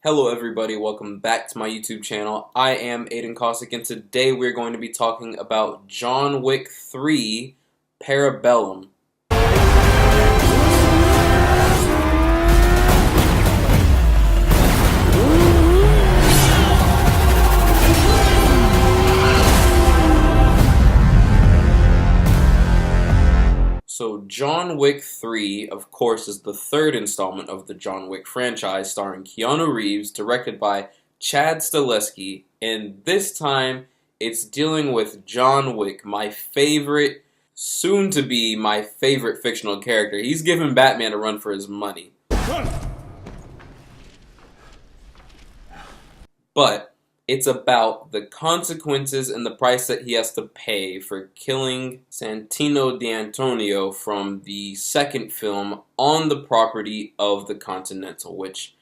Hello everybody, welcome back to my YouTube channel. I am Aiden Cossack and today we're going to be talking about John Wick 3, Parabellum. So John Wick 3, of course, is the third installment of the John Wick franchise starring Keanu Reeves, directed by Chad Stahelski, and this time it's dealing with John Wick, my favorite, soon to be my favorite fictional character. He's giving Batman a run for his money. But it's about the consequences and the price that he has to pay for killing Santino D'Antonio from the second film on the property of the Continental, which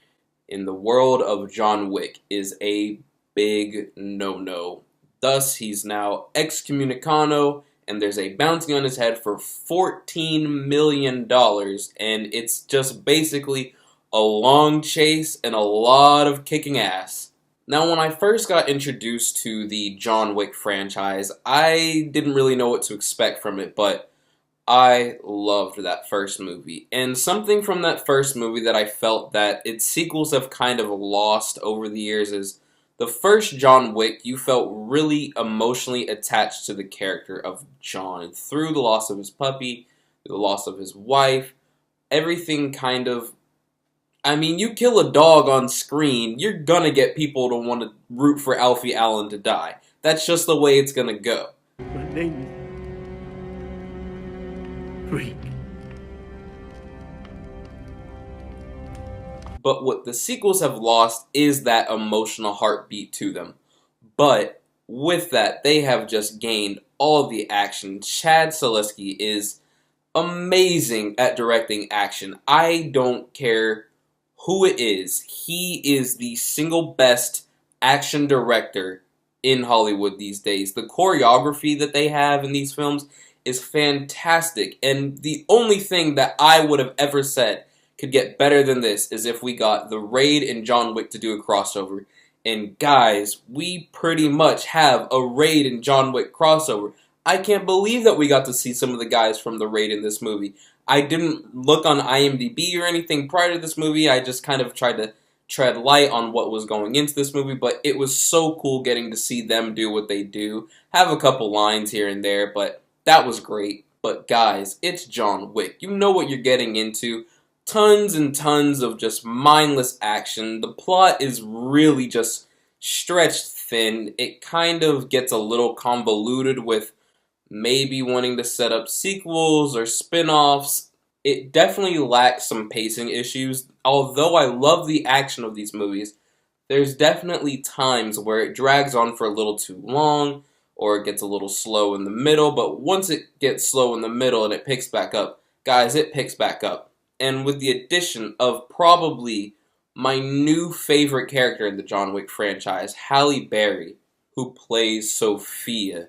in the world of John Wick is a big no-no. Thus, he's now excommunicado, and there's a bounty on his head for $14 million, and it's just basically a long chase and a lot of kicking ass. Now, when I first got introduced to the John Wick franchise, I didn't really know what to expect from it, but I loved that first movie. And something from that first movie that I felt that its sequels have kind of lost over the years is the first John Wick, you felt really emotionally attached to the character of John. Through the loss of his puppy, the loss of his wife, everything kind of... I mean, you kill a dog on screen, you're gonna get people to want to root for Alfie Allen to die. That's just the way it's gonna go. My name is Wick. But what the sequels have lost is that emotional heartbeat to them. But with that, they have just gained all the action. Chad Stahelski is amazing at directing action. I don't care who it is, he is the single best action director in Hollywood these days. The choreography that they have in these films is fantastic, and the only thing that I would have ever said could get better than this is if we got The Raid and John Wick to do a crossover. And guys, we pretty much have a Raid and John Wick crossover. I can't believe that we got to see some of the guys from The Raid in this movie. I didn't look on IMDb or anything prior to this movie. I just kind of tried to tread light on what was going into this movie, but it was so cool getting to see them do what they do. Have a couple lines here and there, but that was great. But guys, it's John Wick. You know what you're getting into. Tons and tons of just mindless action. The plot is really just stretched thin. It kind of gets a little convoluted with maybe wanting to set up sequels or spin-offs. It definitely lacks some pacing issues. Although I love the action of these movies, there's definitely times where it drags on for a little too long, or it gets a little slow in the middle, but once it gets slow in the middle and it picks back up, guys, it picks back up. And with the addition of probably my new favorite character in the John Wick franchise, Halle Berry, who plays Sophia.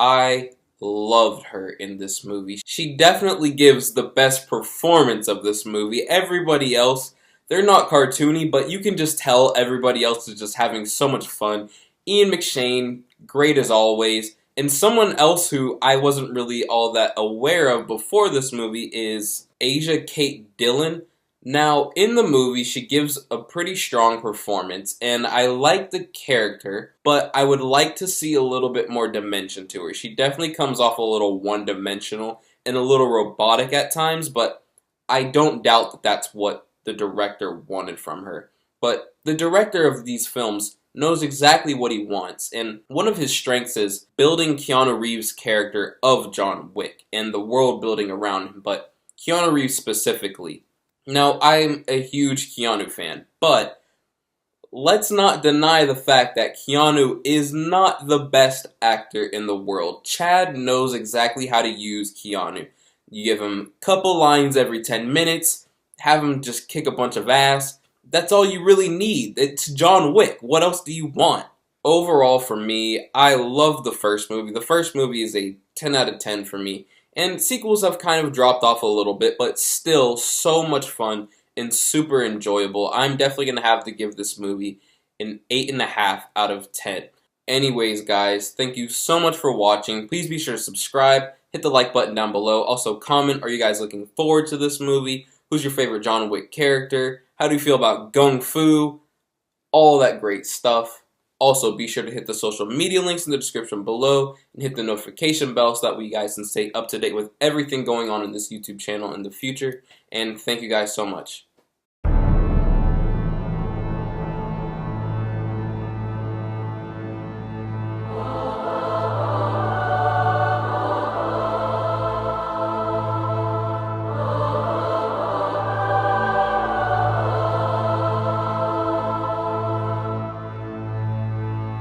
I loved her in this movie. She definitely gives the best performance of this movie. Everybody else, they're not cartoony, but you can just tell everybody else is just having so much fun. Ian McShane, great as always. And someone else who I wasn't really all that aware of before this movie is Asia Kate Dillon. Now, in the movie, she gives a pretty strong performance, and I like the character, but I would like to see a little bit more dimension to her. She definitely comes off a little one-dimensional and a little robotic at times, but I don't doubt that that's what the director wanted from her. But the director of these films knows exactly what he wants, and one of his strengths is building Keanu Reeves' character of John Wick and the world building around him, but Keanu Reeves specifically. Now, I'm a huge Keanu fan, but let's not deny the fact that Keanu is not the best actor in the world. Chad knows exactly how to use Keanu. You give him a couple lines every 10 minutes, have him just kick a bunch of ass. That's all you really need. It's John Wick. What else do you want? Overall, for me, I love the first movie. The first movie is a 10 out of 10 for me. And sequels have kind of dropped off a little bit, but still so much fun and super enjoyable. I'm definitely going to have to give this movie an 8.5 out of 10. Anyways, guys, thank you so much for watching. Please be sure to subscribe, hit the like button down below. Also, comment, are you guys looking forward to this movie? Who's your favorite John Wick character? How do you feel about Gung Fu? All that great stuff. Also, be sure to hit the social media links in the description below and hit the notification bell so that way you guys can stay up to date with everything going on in this YouTube channel in the future. And thank you guys so much.